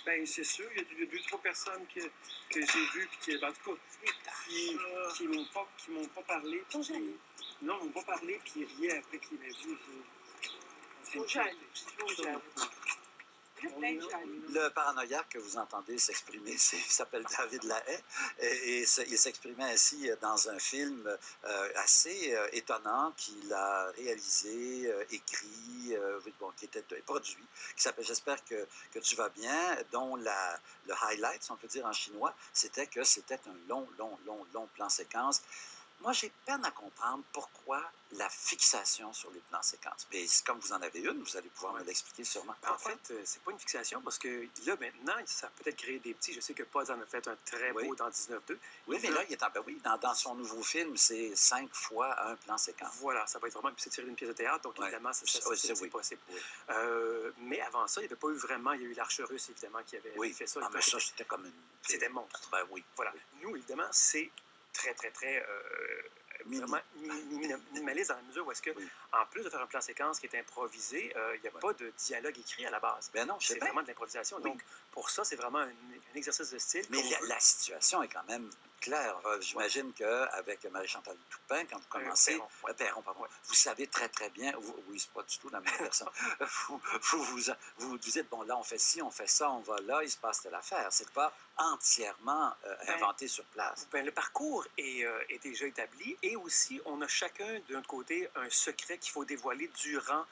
Ben, c'est sûr, il y a deux, trois personnes que j'ai vues, puis qui, en tout cas, qui m'ont pas parlé. Ton jaloux. Non, ils m'ont pas parlé, puis ils riaient après qu'ils m'aient vu. Trop jaloux. Trop jaloux. Le paranoïaque que vous entendez s'exprimer, il s'appelle David Lahaye, et il s'exprimait ainsi dans un film assez étonnant qu'il a réalisé, écrit, bon, qui était produit, qui s'appelle J'espère que tu vas bien, dont le highlight, si on peut dire en chinois, c'était que c'était un long plan séquence. Moi, j'ai peine à comprendre pourquoi la fixation sur les plans séquences. Mais comme vous en avez une, vous allez pouvoir me l'expliquer sûrement. En fait, c'est pas une fixation parce que là, maintenant, ça a peut-être créé des petits. Je sais que Poz en a fait un très beau dans 19-2. Oui, mais là, dans son nouveau film, c'est 5 fois un plan séquence. Voilà, ça va être vraiment. Puis c'est tiré d'une pièce de théâtre, donc évidemment, c'est possible. Oui. Mais avant ça, il n'y avait pas eu vraiment. Il y a eu l'Arche russe, évidemment, qui avait fait ça. Ah, mais ça, c'était comme une. C'était monstre. Ben oui. Voilà. Nous, évidemment, c'est très vraiment minimaliste dans la mesure où est-ce que, en plus de faire un plan séquence qui est improvisé, il n'y a pas de dialogue écrit à la base. Ben non, c'est vraiment de l'improvisation. Donc, pour ça, c'est vraiment un exercice de style. Mais la situation est quand même claire. J'imagine qu'avec Marie-Chantal Toupin, quand vous commencez... Perron, pardon. Vous savez très bien... Oui, c'est pas du tout la même personne. vous dites, bon, là, on fait ci, on fait ça, on va là, il se passe telle affaire. C'est pas entièrement inventé sur place. Ben, le parcours est déjà établi et aussi, on a chacun, de notre côté, un secret qu'il faut dévoiler durant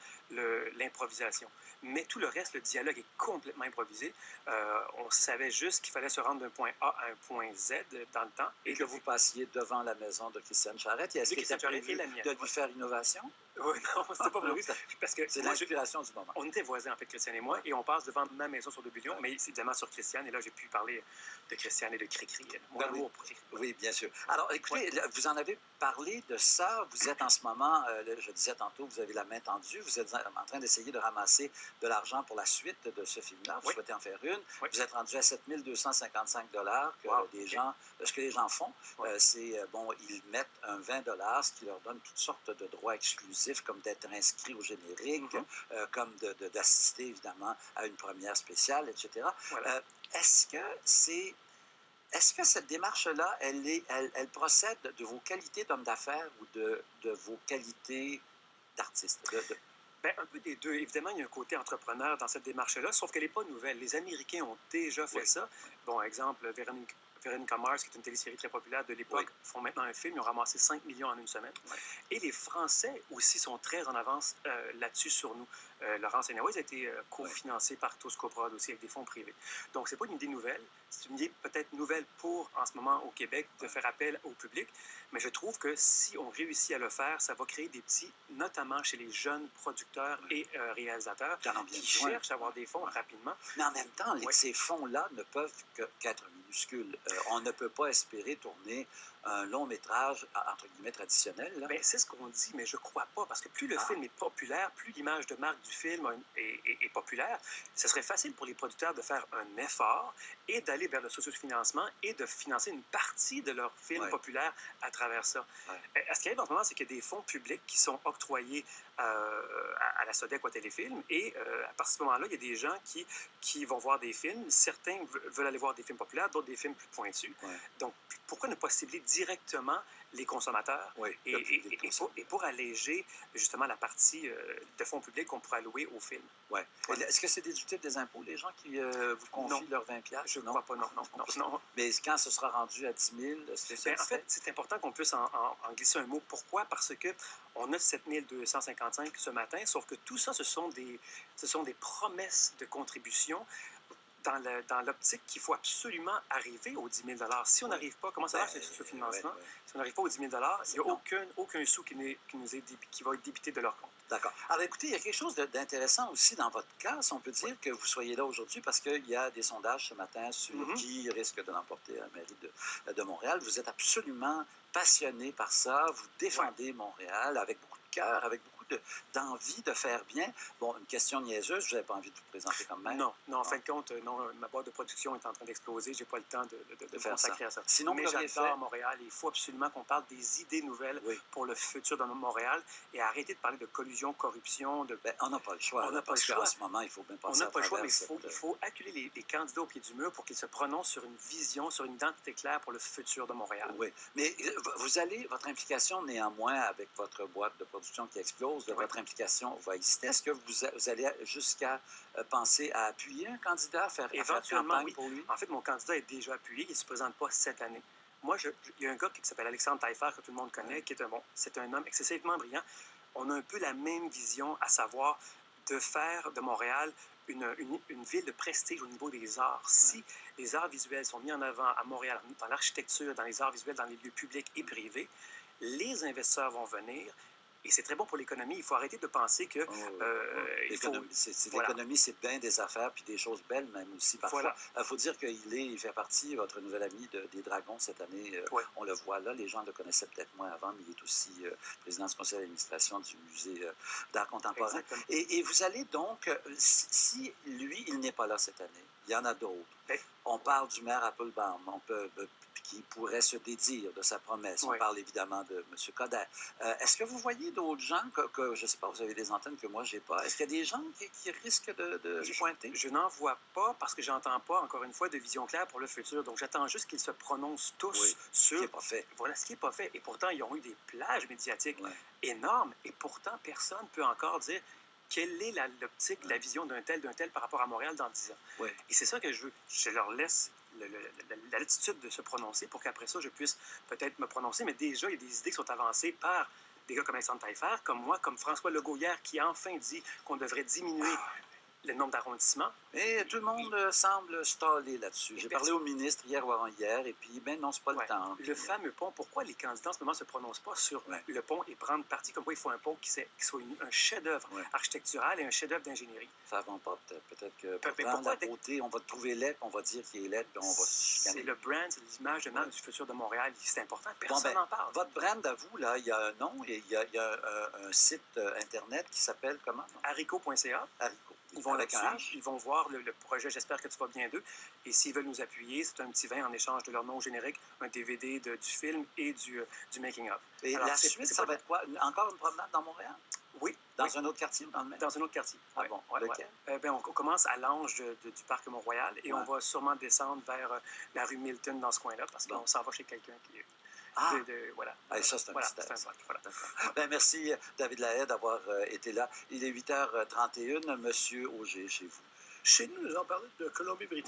l'improvisation. Mais tout le reste, le dialogue est complètement improvisé. On savait juste qu'il fallait se rendre d'un point A à un point Z dans le temps. Et que vous passiez devant la maison de Christiane Charette. Est-ce qu'il était prévu de lui faire innovation? Oui, non, c'était pas prévu. Parce que c'est l'inspiration du moment. On était voisins, en fait, Christiane et moi, et on passe devant ma maison sur 2 billions, mais c'est évidemment sur Christiane. Et là, j'ai pu parler de Christiane et de Cricri. Mon amour pour Cricri. Oui, bien sûr. Alors, écoutez, vous en avez parlé de ça. Vous êtes en ce moment, je disais tantôt, vous avez la main tendue. Vous êtes en train d'essayer de ramasser de l'argent pour la suite de ce film-là. Vous souhaitez en faire une. Vous êtes rendu à 7 255 $. Ce que les gens font, c'est, bon, ils mettent un 20 $, ce qui leur donne toutes sortes de droits exclusifs, comme d'être inscrits au générique, comme d'assister, évidemment, à une première spéciale, etc. Voilà. Est-ce que cette démarche-là, elle procède de vos qualités d'homme d'affaires ou de vos qualités d'artiste? Bien, un peu des deux. Évidemment, il y a un côté entrepreneur dans cette démarche-là, sauf qu'elle n'est pas nouvelle. Les Américains ont déjà fait ça. Bon, exemple, Veronica Mars, qui est une télésérie très populaire de l'époque, font maintenant un film. Ils ont ramassé 5 millions en une semaine. Et les Français aussi sont très en avance là-dessus sur nous. Laurence Anyways a été cofinancé par Toscoprod aussi avec des fonds privés. Donc, c'est pas une idée nouvelle. C'est une idée peut-être nouvelle pour, en ce moment, au Québec, de faire appel au public. Mais je trouve que si on réussit à le faire, ça va créer des petits, notamment chez les jeunes producteurs et réalisateurs qui cherchent à avoir des fonds rapidement. Mais en même temps, ces fonds-là ne peuvent qu'être minuscules. On ne peut pas espérer tourner un long métrage, entre guillemets, traditionnel. Bien, c'est ce qu'on dit, mais je ne crois pas, parce que plus le film est populaire, plus l'image de marque du film est populaire, ce serait facile pour les producteurs de faire un effort et d'aller vers le sociofinancement et de financer une partie de leur film populaire à travers ça. Ce qui arrive en ce moment, c'est qu'il y a des fonds publics qui sont octroyés à la SODEC ou à Téléfilm, et à partir de ce moment-là, il y a des gens qui vont voir des films. Certains veulent aller voir des films populaires, d'autres des films plus pointus. Donc, pourquoi ne pas cibler directement les consommateurs et pour alléger justement la partie de fonds publics qu'on pourrait allouer au film. Est-ce que c'est déductible des impôts, les gens qui vous confient leurs 20 $? Je ne crois pas, non. Mais quand ce sera rendu à 10 000, est-ce que ça en fait, c'est important qu'on puisse en glisser un mot. Pourquoi? Parce qu'on a 7 255 ce matin, sauf que tout ça, ce sont des promesses de contribution dans l'optique qu'il faut absolument arriver aux 10 000 $. Si on n'arrive pas, comment ça marche ce financement? Si on n'arrive pas aux 10 000 $, il n'y a aucun sou qui va être débité de leur compte. D'accord. Alors, écoutez, il y a quelque chose d'intéressant aussi dans votre cas, si on peut dire que vous soyez là aujourd'hui, parce qu'il y a des sondages ce matin sur qui risque de l'emporter à la mairie de Montréal. Vous êtes absolument passionné par ça. Vous défendez Montréal avec beaucoup de cœur, avec beaucoup d'envie de faire bien. Bon, une question niaiseuse, je n'avais pas envie de vous présenter comme maire. Non, en fin de compte, non, ma boîte de production est en train d'exploser. Je n'ai pas le temps de faire consacrer à ça. Sinon, mais vous l'auriez j'adore fait. Montréal. Il faut absolument qu'on parle des idées nouvelles Oui. pour le futur de Montréal et arrêter de parler de collusion, corruption. Ben, on n'a pas le choix. On n'a pas parce le choix. qu'en ce moment, il faut bien On passer n'a à pas le choix, mais travers il faut acculer les candidats au pied du mur pour qu'ils se prononcent sur une vision, sur une identité claire pour le futur de Montréal. Oui, mais votre implication néanmoins avec votre boîte de production qui explose, Oui. votre implication va exister. Est-ce que vous allez jusqu'à penser à appuyer un candidat, à faire Éventuellement, campagne oui. pour lui? En fait, mon candidat est déjà appuyé. Il ne se présente pas cette année. Moi, il y a un gars qui s'appelle Alexandre Taillefer, que tout le monde connaît, qui est c'est un homme excessivement brillant. On a un peu la même vision, à savoir de faire de Montréal une ville de prestige au niveau des arts. Si les arts visuels sont mis en avant à Montréal, dans l'architecture, dans les arts visuels, dans les lieux publics et privés, les investisseurs vont venir. Et c'est très bon pour l'économie. Il faut arrêter de penser que... L'économie, c'est bien des affaires, puis des choses belles même aussi. Parfois, il faut dire qu'il fait partie, votre nouvel ami des Dragons cette année. On le voit là. Les gens le connaissaient peut-être moins avant, mais il est aussi président du conseil d'administration du musée d'art contemporain. Et vous allez donc, si lui, il n'est pas là cette année, il y en a d'autres. On parle du maire Applebaum, qui pourrait se dédire de sa promesse. On parle évidemment de M. Coderre. Est-ce que vous voyez d'autres gens que je ne sais pas, vous avez des antennes que moi, je n'ai pas. Est-ce qu'il y a des gens qui risquent de pointer? Je n'en vois pas parce que j'entends pas, encore une fois, de vision claire pour le futur. Donc, j'attends juste qu'ils se prononcent tous sur... Ce qui n'est pas fait. Voilà, ce qui n'est pas fait. Et pourtant, ils ont eu des plages médiatiques énormes. Et pourtant, personne ne peut encore dire quelle est l'optique, la vision d'un tel par rapport à Montréal dans 10 ans. Et c'est ça que je veux. Je leur laisse la latitude de se prononcer pour qu'après ça, je puisse peut-être me prononcer. Mais déjà, il y a des idées qui sont avancées par des gars comme Alexandre Taillefer, comme moi, comme François Legault hier, qui a enfin dit qu'on devrait diminuer le nombre d'arrondissements. Et tout le monde semble staller là-dessus. J'ai parlé au ministre hier ou avant-hier, et puis, ben non, c'est pas le temps. Le fameux pont, pourquoi les candidats en ce moment ne se prononcent pas sur le pont et prendre parti comme quoi il faut un pont qui soit un chef-d'œuvre architectural et un chef-d'œuvre d'ingénierie? Ça va pas, peut-être que pourtant, la beauté, on va trouver laid, puis on va dire qu'il est laid, puis on va se chicaner. C'est le brand, c'est l'image de marque du futur de Montréal. C'est important, personne n'en parle. Votre brand à vous, là, il y a un nom, il y a un site Internet qui s'appelle comment? Haricot.ca. Haricot. Ils vont là-dessus, ils vont voir le projet J'espère que tu vas bien d'eux. Et s'ils veulent nous appuyer, c'est un petit vin en échange de leur nom générique, un DVD du film et du making-of. Et la suite, ça va être quoi? Encore une promenade dans Montréal? Oui. Dans un autre quartier, dans le même? Dans un autre quartier. Ah bon? Lequel? On commence à l'ange du parc Mont-Royal et on va sûrement descendre vers la rue Milton dans ce coin-là parce qu'on s'en va chez quelqu'un qui est... voilà. Ça, c'est un mystère. Voilà. Merci, David Lahaye, d'avoir été là. Il est 8h31. Monsieur Auger, chez vous. Chez nous, nous allons parler de Colombie-Britannique.